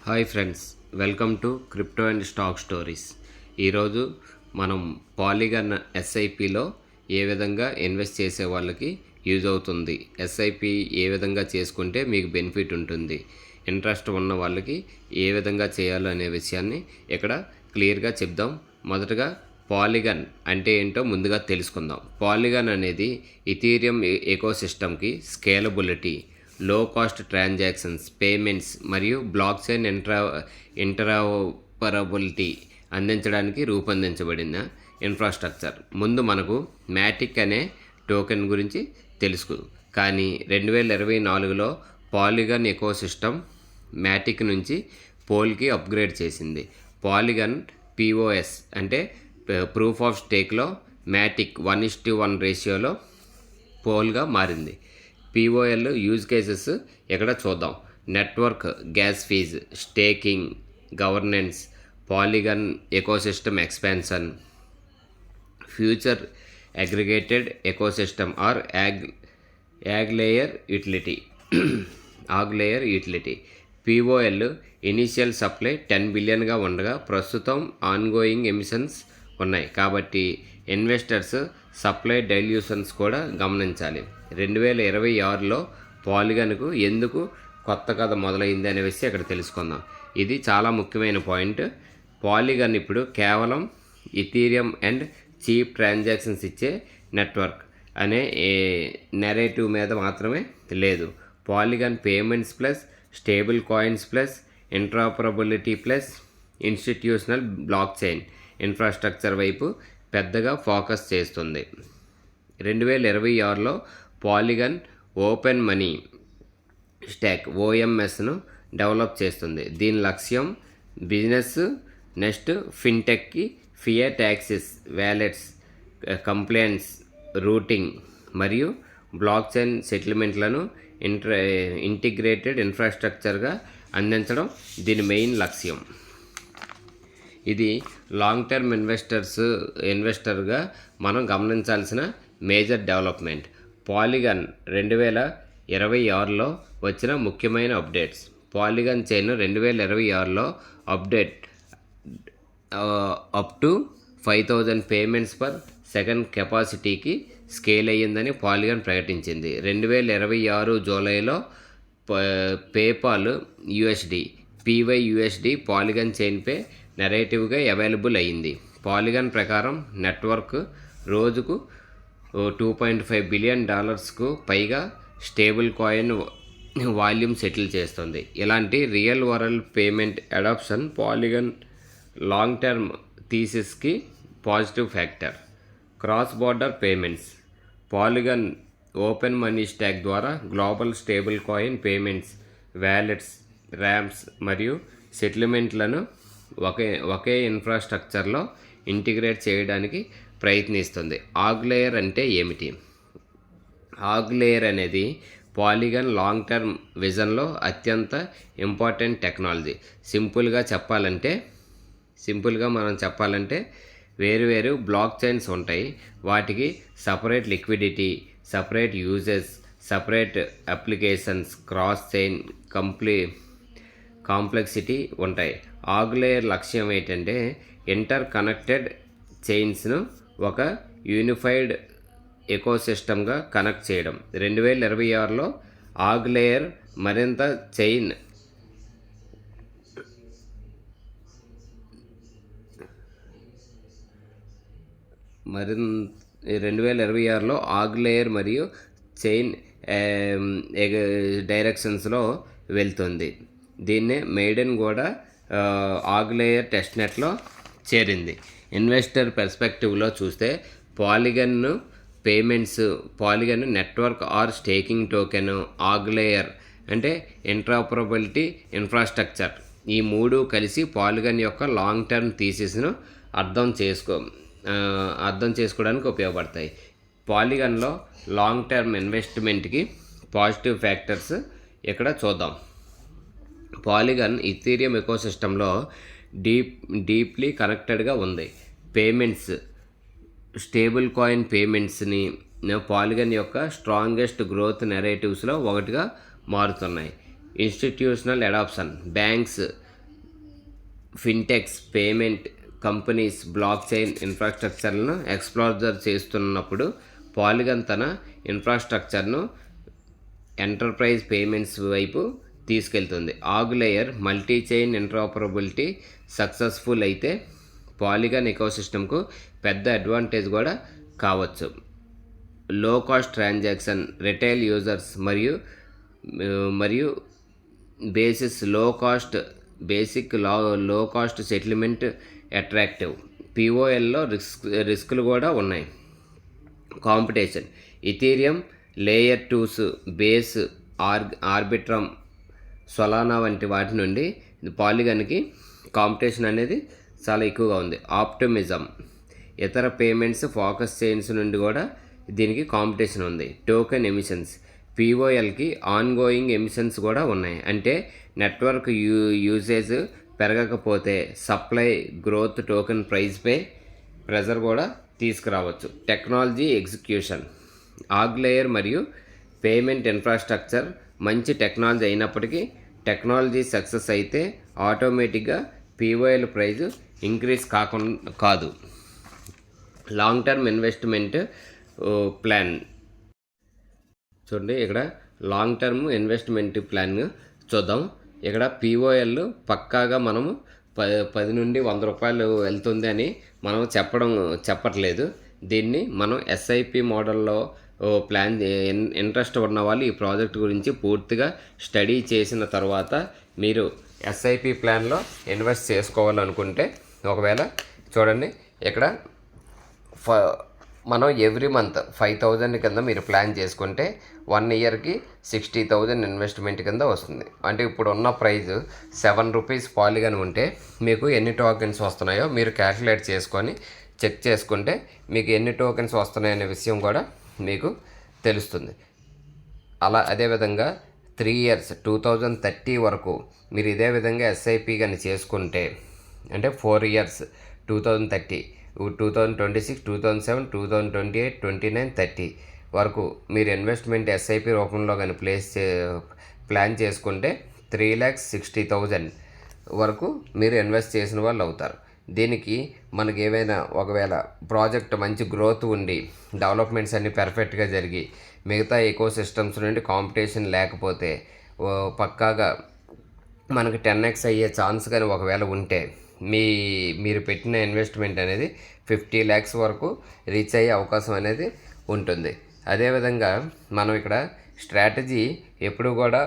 Hi friends, welcome to crypto and stock stories. ఈరోజు మనం polygon ఎస్ఐపిలో ఏ విధంగా ఇన్వెస్ట్ చేసే వాళ్ళకి యూజ్ అవుతుంది, ఎస్ఐపి ఏ విధంగా చేసుకుంటే మీకు బెనిఫిట్ ఉంటుంది, ఇంట్రెస్ట్ ఉన్న వాళ్ళకి ఏ విధంగా చేయాలో అనే విషయాన్ని ఇక్కడ క్లియర్గా చెప్దాం. మొదటగా పాలిగన్ అంటే ఏంటో ముందుగా తెలుసుకుందాం. పాలిగన్ అనేది ఇథీరియం ఎకోసిస్టమ్కి స్కేలబిలిటీ, లో కాస్ట్ ట్రాన్సాక్షన్స్, పేమెంట్స్ మరియు బ్లాక్ చైన్ ఇంటరాపరబిలిటీ అందించడానికి రూపొందించబడిన ఇన్ఫ్రాస్ట్రక్చర్. ముందు మనకు మ్యాటిక్ అనే టోకెన్ గురించి తెలుసు, కానీ 2024లో పాలిగన్ ఎకోసిస్టమ్ మ్యాటిక్ నుంచి పోల్కి అప్గ్రేడ్ చేసింది. పాలిగన్ పిఓఎస్ అంటే ప్రూఫ్ ఆఫ్ స్టేక్లో మ్యాటిక్ 1:1 రేషియోలో పోల్గా మారింది. పిఓఎల్ యూజ్ కేసెస్ ఇక్కడ చూద్దాం. Network gas fees, staking, governance, Polygon ecosystem expansion, future aggregated ecosystem or Agg layer utility. POL initial supply 10 బిలియన్గా ఉండగా ప్రస్తుతం ఆన్గోయింగ్ ఎమిషన్స్ ఉన్నాయి, కాబట్టి ఇన్వెస్టర్స్ సప్లై డైల్యూషన్స్ కూడా గమనించాలి. 2026లో పాలిగన్కు ఎందుకు కొత్త కథ మొదలైంది అనే విషయం ఇక్కడ తెలుసుకుందాం. ఇది చాలా ముఖ్యమైన పాయింట్. పాలిగన్ ఇప్పుడు కేవలం ఇథీరియం అండ్ చీప్ ట్రాన్సాక్షన్స్ ఇచ్చే నెట్వర్క్ అనే నెరేటివ్ మీద మాత్రమే లేదు. Polygon payments plus stablecoins plus interoperability plus institutional blockchain infrastructure వైపు పెద్దగా ఫోకస్ చేస్తుంది. 2026లో పాలిగన్ ఓపెన్ మనీ స్టాక్ ఓఎంఎస్ను డెవలప్ చేస్తుంది. దీని లక్ష్యం బిజినెస్ నెక్స్ట్ ఫిన్టెక్కి fiat access, wallets, compliance, routing మరియు బ్లాక్ చైన్ సెటిల్మెంట్లను ఇంటిగ్రేటెడ్ ఇన్ఫ్రాస్ట్రక్చర్గా అందించడం దీని మెయిన్ లక్ష్యం. ఇది లాంగ్ టర్మ్ ఇన్వెస్టర్గా మనం గమనించాల్సిన మేజర్ డెవలప్మెంట్. పాలిగన్ 2026లో వచ్చిన ముఖ్యమైన అప్డేట్స్. పాలిగన్ చైన్ 2026లో update up to 5000 payments per second కెపాసిటీకి స్కేల్ అయ్యిందని పాలిగన్ ప్రకటించింది. 2026 జూలైలో పేపాల్ యూఎస్డి, PYUSD పాలిగన్ చైన్పై నెరేటివ్గా అవైలబుల్ అయ్యింది. పాలిగన్ ప్రకారం నెట్వర్క్ రోజుకు $2.5 బిలియన్ పైగా స్టేబుల్ కాయిన్ వాల్యూమ్ సెటిల్ చేస్తుంది. ఇలాంటి real world payment adoption Polygon long term థీసిస్కి positive factor. Cross border payments. Polygon open money stack ద్వారా global stablecoin payments, wallets, ramps మరియు సెటిల్మెంట్లను ఒకే ఇన్ఫ్రాస్ట్రక్చర్లో ఇంటిగ్రేట్ చేయడానికి ప్రయత్నిస్తుంది. ఆగ్ లేయర్ అంటే ఏమిటి? ఆగ్ లేయర్ అనేది పాలిగన్ లాంగ్ టర్మ్ విజన్లో అత్యంత ఇంపార్టెంట్ టెక్నాలజీ. సింపుల్గా మనం చెప్పాలంటే వేరు బ్లాక్ చైన్స్ ఉంటాయి. వాటికి separate liquidity, separate uses, separate applications, cross chain complexity ఉంటాయి. ఆగ్ లేయర్ లక్ష్యం ఏంటంటే ఇంటర్ కనెక్టెడ్ చైన్స్ను ఒక యూనిఫైడ్ ఎకోసిస్టమ్గా కనెక్ట్ చేయడం. 2026లో ఆగ్ లేయర్ మరింత 2026లో ఆగ్ లేయర్ మరియు చైన్ డైరెక్షన్స్లో వెళ్తుంది. దీన్నే మెయిడెన్ కూడా ఆగ్ లేయర్ టెస్ట్నెట్లో చేరింది. ఇన్వెస్టర్ పర్స్పెక్టివ్లో చూస్తే Polygon network or staking token, AggLayer అంటే ఇంటరాపరబిలిటీ ఇన్ఫ్రాస్ట్రక్చర్, ఈ మూడు కలిసి పాలిగన్ యొక్క లాంగ్ టర్మ్ థీసిస్ను అర్థం చేసుకోవడానికి ఉపయోగపడతాయి. పాలిగన్లో లాంగ్ టర్మ్ ఇన్వెస్ట్మెంట్కి పాజిటివ్ ఫ్యాక్టర్స్ ఇక్కడ చూద్దాం. పాలిగన్ ఇథీరియం ఎకోసిస్టంలో డీప్లీ కనెక్టెడ్గా ఉంది. పేమెంట్స్, స్టేబుల్ కాయిన్ పేమెంట్స్ని పాలిగన్ యొక్క స్ట్రాంగెస్ట్ గ్రోత్ నెరేటివ్స్లో ఒకటిగా మారుతున్నాయి. Institutional adoption, banks fintechs, payment companies blockchain ఇన్ఫ్రాస్ట్రక్చర్లను ఎక్స్ప్లోర్ చేస్తున్నప్పుడు పాలిగాన్ తన ఇన్ఫ్రాస్ట్రక్చర్ను ఎంటర్ప్రైజ్ పేమెంట్స్ వైపు తీసుకెళ్తుంది. AggLayer multi chain interoperability successful అయితే పాలిగాన్ ఎకోసిస్టమ్కు పెద్ద అడ్వాంటేజ్ కూడా కావచ్చు. లో కాస్ట్ ట్రాన్సాక్షన్ రిటైల్ యూజర్స్ మరియు లో కాస్ట్ సెటిల్మెంట్ అట్రాక్టివ్. పిఓఎల్లో రిస్కులు కూడా ఉన్నాయి. Competition Ethereum, layer 2s, base, Arbitrum, Solana వంటి వాటి నుండి పాలిగాన్కి కాంపిటీషన్ అనేది చాలా ఎక్కువగా ఉంది. ఆప్టిమిజం ఇతర పేమెంట్స్ ఫోకస్ చైన్స్ నుండి కూడా దీనికి కాంపిటీషన్ ఉంది. టోకెన్ ఎమిషన్స్ పిఓఎల్కి ఆన్గోయింగ్ ఎమిషన్స్ కూడా ఉన్నాయి. అంటే నెట్వర్క్ యూసేజ్ పెరగకపోతే సప్లై గ్రోత్ టోకెన్ ప్రైస్పై ప్రెజర్ కూడా తీసుకురావచ్చు. టెక్నాలజీ ఎగ్జిక్యూషన్ ఆగ్ లేయర్ మరియు పేమెంట్ ఇన్ఫ్రాస్ట్రక్చర్ మంచి టెక్నాలజీ అయినప్పటికీ టెక్నాలజీ సక్సెస్ అయితే ఆటోమేటిక్గా పిఓఎల్ ప్రైజ్ ఇంక్రీజ్ కాదు. లాంగ్ టర్మ్ ఇన్వెస్ట్మెంట్ ప్లాన్ చూడండి. ఇక్కడ లాంగ్ టర్మ్ ఇన్వెస్ట్మెంట్ ప్లాన్ చూద్దాం. ఇక్కడ పిఓఎల్ పక్కాగా మనము 10 నుండి 100 రూపాయలు వెళ్తుంది అని మనం చెప్పట్లేదు. దీన్ని మనం ఎస్ఐపి మోడల్లో ప్లాన్ ఇంట్రెస్ట్ ఉన్న వాళ్ళు ఈ ప్రాజెక్ట్ గురించి పూర్తిగా స్టడీ చేసిన తర్వాత మీరు ఎస్ఐపి ప్లాన్లో ఇన్వెస్ట్ చేసుకోవాలనుకుంటే ఒకవేళ చూడండి, ఇక్కడ మనం ఎవ్రీ మంత్ 5,000 కింద మీరు ప్లాన్ చేసుకుంటే 1 ఇయర్కి 60,000 ఇన్వెస్ట్మెంట్ కింద వస్తుంది. అంటే ఇప్పుడు ఉన్న ప్రైస్ 7 రూపీస్ పాలిగాన్ ఉంటే మీకు ఎన్ని టోకెన్స్ వస్తున్నాయో మీరు క్యాల్కులేట్ చేసుకొని చెక్ చేసుకుంటే మీకు ఎన్ని టోకెన్స్ వస్తున్నాయనే విషయం కూడా మీకు తెలుస్తుంది. అదేవిధంగా 3 ఇయర్స్ 2030 వరకు మీరు ఇదే విధంగా ఎస్ఐపి కానీ చేసుకుంటే అంటే 4 ఇయర్స్ 2030, 2026, 2027, 2028, 29, 30 వరకు మీరు ఇన్వెస్ట్మెంట్ ఎస్ఐపి రూపంలో కానీ ప్లాన్ చేసుకుంటే 3,60,000 వరకు మీరు ఇన్వెస్ట్ చేసిన వాళ్ళు అవుతారు. దీనికి మనకి ఏమైనా ఒకవేళ ప్రాజెక్ట్ మంచి గ్రోత్ ఉండి డెవలప్మెంట్స్ అన్నీ పర్ఫెక్ట్గా జరిగి మిగతా ఎకో సిస్టమ్స్ నుండి కాంపిటీషన్ లేకపోతే పక్కాగా మనకి 10x అయ్యే ఛాన్స్ కానీ ఒకవేళ ఉంటే మీరు పెట్టిన ఇన్వెస్ట్మెంట్ అనేది 50 lakhs వరకు రీచ్ అయ్యే అవకాశం అనేది ఉంటుంది. అదేవిధంగా మనం ఇక్కడ స్ట్రాటజీ ఎప్పుడు కూడా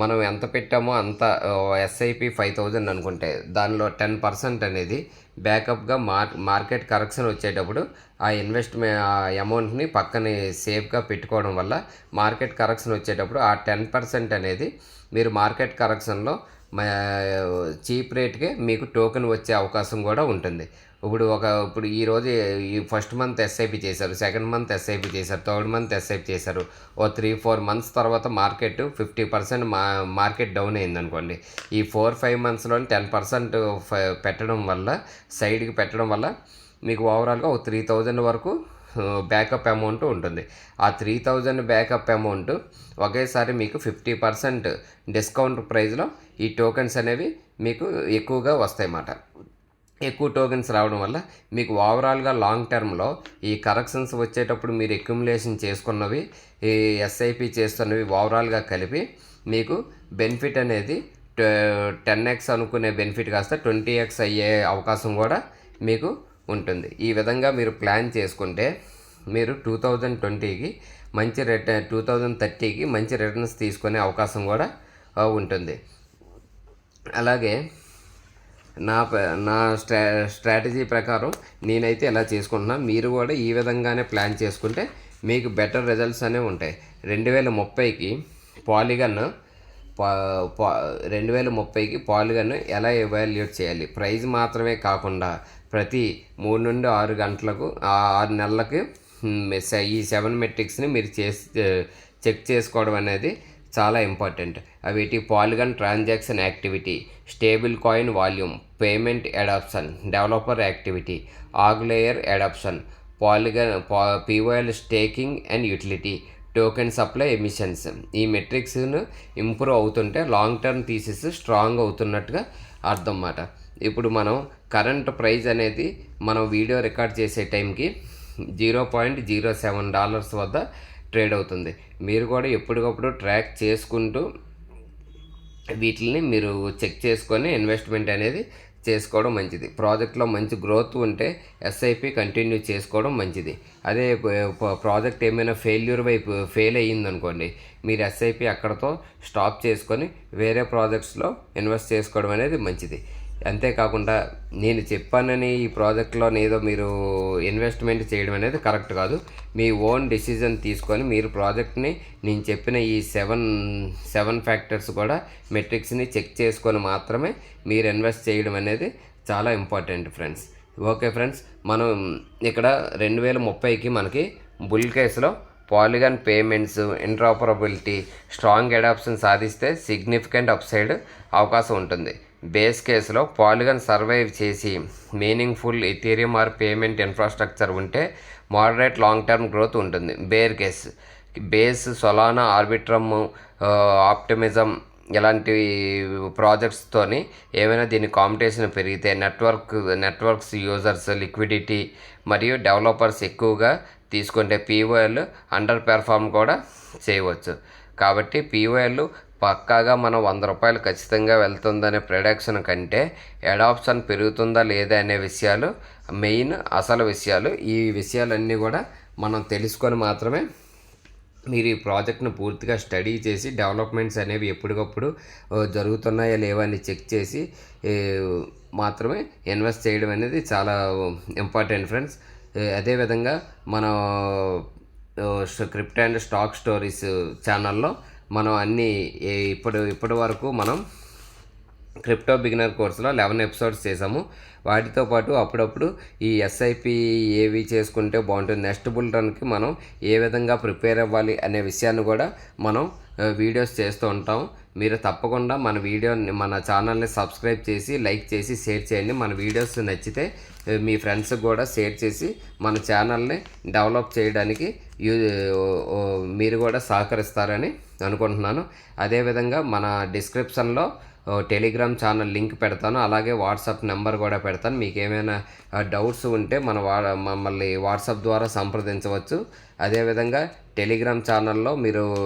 మనం ఎంత పెట్టామో అంత ఎస్ఐపి 5,000 అనుకుంటే దానిలో 10% అనేది బ్యాకప్గా మార్కెట్ కరెక్షన్ వచ్చేటప్పుడు ఆ అమౌంట్ని పక్కన సేఫ్గా పెట్టుకోవడం వల్ల మార్కెట్ కరెక్షన్ వచ్చేటప్పుడు ఆ 10% అనేది మీరు మార్కెట్ కరెక్షన్లో చీప్ రేట్కే మీకు టోకెన్ వచ్చే అవకాశం కూడా ఉంటుంది. ఇప్పుడు ఈరోజు ఈ ఫస్ట్ మంత్ ఎస్ఐపి చేశారు, సెకండ్ మంత్ ఎస్ఐపి చేశారు, థర్డ్ మంత్ ఎస్ఐపి చేశారు. 3-4 months తర్వాత మార్కెట్ 50% మార్కెట్ డౌన్ అయింది అనుకోండి. ఈ 4-5 monthsలో 10% పెట్టడం వల్ల సైడ్కి పెట్టడం వల్ల మీకు ఓవరాల్గా 3,000 వరకు బ్యాకప్ అమౌంట్ ఉంటుంది. ఆ 3,000 బ్యాకప్ అమౌంట్ ఒకేసారి మీకు 50% డిస్కౌంట్ ప్రైస్లో ఈ టోకెన్స్ అనేవి మీకు ఎక్కువగా వస్తాయి అన్నమాట. ఎక్కువ టోకెన్స్ రావడం వల్ల మీకు ఓవరాల్గా లాంగ్ టర్మ్లో ఈ కరెక్షన్స్ వచ్చేటప్పుడు మీరు అక్యుములేషన్ చేసుకున్నవి ఈ ఎస్ఐపి చేస్తున్నవి ఓవరాల్గా కలిపి మీకు బెనిఫిట్ అనేది 10x అనుకునే బెనిఫిట్ కాస్త 20x అయ్యే అవకాశం కూడా మీకు ఉంటుంది. ఈ విధంగా మీరు ప్లాన్ చేసుకుంటే మీరు 2020కి మంచి 2030కి మంచి రిటర్న్స్ తీసుకునే అవకాశం కూడా ఉంటుంది. అలాగే నా స్ట్రాటజీ ప్రకారం నేనైతే ఇలా చేసుకుంటున్నా. మీరు కూడా ఈ విధంగానే ప్లాన్ చేసుకుంటే మీకు బెటర్ రిజల్ట్స్ అనేవి ఉంటాయి. 2030కి పాలిగాన్ ఎలా ఎవాల్యుయేట్ చేయాలి, ప్రైస్ మాత్రమే కాకుండా ప్రతి 3 నుండి 6 గంటలకు 6 నెలలకు ఈ 7 మెట్రిక్స్ని మీరు చెక్ చేసుకోవడం అనేది చాలా ఇంపార్టెంట్. అవి Polygon transaction activity, stablecoin volume, payment adoption, developer activity, AggLayer adoption, POL staking and utility, token supply emissions. ఈ మెట్రిక్స్ను ఇంప్రూవ్ అవుతుంటే లాంగ్ టర్మ్ థీసిస్ స్ట్రాంగ్ అవుతున్నట్టుగా అర్థం అన్నమాట. ఇప్పుడు మనం కరెంట్ ప్రైస్ అనేది మనం వీడియో రికార్డ్ చేసే టైంకి $0.07 వద్ద ట్రేడ్ అవుతుంది. మీరు కూడా ఎప్పటికప్పుడు ట్రాక్ చేసుకుంటూ వీటిని మీరు చెక్ చేసుకొని ఇన్వెస్ట్మెంట్ అనేది చేసుకోవడం మంచిది. ప్రాజెక్ట్లో మంచి గ్రోత్ ఉంటే ఎస్ఐపి కంటిన్యూ చేసుకోవడం మంచిది. అదే ప్రాజెక్ట్ ఏమైనా ఫెయిల్ అయ్యిందనుకోండి, మీరు ఎస్ఐపి అక్కడతో స్టాప్ చేసుకొని వేరే ప్రాజెక్ట్స్లో ఇన్వెస్ట్ చేసుకోవడం అనేది మంచిది. అంతేకాకుండా నేను చెప్పానని ఈ ప్రాజెక్ట్లో ఏదో మీరు ఇన్వెస్ట్మెంట్ చేయడం అనేది కరెక్ట్ కాదు. మీ ఓన్ డెసిజన్ తీసుకొని మీరు ప్రాజెక్ట్ని నేను చెప్పిన ఈ సెవెన్ ఫ్యాక్టర్స్ కూడా మెట్రిక్స్ని చెక్ చేసుకొని మాత్రమే మీరు ఇన్వెస్ట్ చేయడం అనేది చాలా ఇంపార్టెంట్ ఫ్రెండ్స్. ఓకే ఫ్రెండ్స్, మనం ఇక్కడ 2030కి మనకి బుల్ కేసులో Polygon payments, interoperability, strong adoption సాధిస్తే సిగ్నిఫికెంట్ అప్సైడ్ అవకాశం ఉంటుంది. బేస్ కేసులో పాలిగాన్ సర్వైవ్ చేసి meaningful Ethereum or payment infrastructure ఉంటే మోడరేట్ లాంగ్ టర్మ్ గ్రోత్ ఉంటుంది. Bear case Base, Solana, Arbitrum, Optimism ఇలాంటి ప్రాజెక్ట్స్తోని ఏమైనా దీని కాంపిటీషన్ పెరిగితే నెట్వర్క్స్ యూజర్స్, లిక్విడిటీ మరియు డెవలపర్స్ ఎక్కువగా తీసుకుంటే పీఓఎల్ అండర్ పెర్ఫార్మ్ కూడా చేయవచ్చు. కాబట్టి పీఓఎల్ పక్కాగా మనం ₹100 ఖచ్చితంగా వెళ్తుందనే ప్రొడక్షన్ కంటే అడాప్షన్ పెరుగుతుందా లేదా అనే విషయాలు మెయిన్ అసలు విషయాలు. ఈ విషయాలన్నీ కూడా మనం తెలుసుకొని మాత్రమే మీరు ఈ ప్రాజెక్ట్ను పూర్తిగా స్టడీ చేసి డెవలప్మెంట్స్ అనేవి ఎప్పటికప్పుడు జరుగుతున్నాయా లేవా అని చెక్ చేసి మాత్రమే ఇన్వెస్ట్ చేయడం అనేది చాలా ఇంపార్టెంట్ ఫ్రెండ్స్. అదేవిధంగా మన క్రిప్టో అండ్ స్టాక్ స్టోరీస్ ఛానల్లో మనం అన్నీ ఇప్పటి వరకు మనం క్రిప్టో బిగినర్ కోర్సులో 11 ఎపిసోడ్స్ చేసాము. వాటితో పాటు అప్పుడప్పుడు ఈ ఎస్ఐపి ఏవి చేసుకుంటే బాగుంటుంది, నెక్స్ట్ బుల్ రన్కి మనం ఏ విధంగా ప్రిపేర్ అవ్వాలి అనే విషయాన్ని కూడా మనం వీడియోస్ చేస్తూ ఉంటాం. మీరు తప్పకుండా మన ఛానల్ని సబ్స్క్రైబ్ చేసి లైక్ చేసి షేర్ చేయండి. మన వీడియోస్ నచ్చితే మీ ఫ్రెండ్స్కి కూడా షేర్ చేసి మన ఛానల్ని డెవలప్ చేయడానికి మీరు కూడా సహకరిస్తారని అనుకుంటున్నాను. అదేవిధంగా మన డిస్క్రిప్షన్లో టెలిగ్రామ్ ఛానల్ లింక్ పెడతాను, అలాగే వాట్సాప్ నెంబర్ కూడా పెడతాను. మీకు ఏమైనా డౌట్స్ ఉంటే మమ్మల్ని వాట్సాప్ ద్వారా సంప్రదించవచ్చు. అదేవిధంగా టెలిగ్రామ్ ఛానల్లో మీరు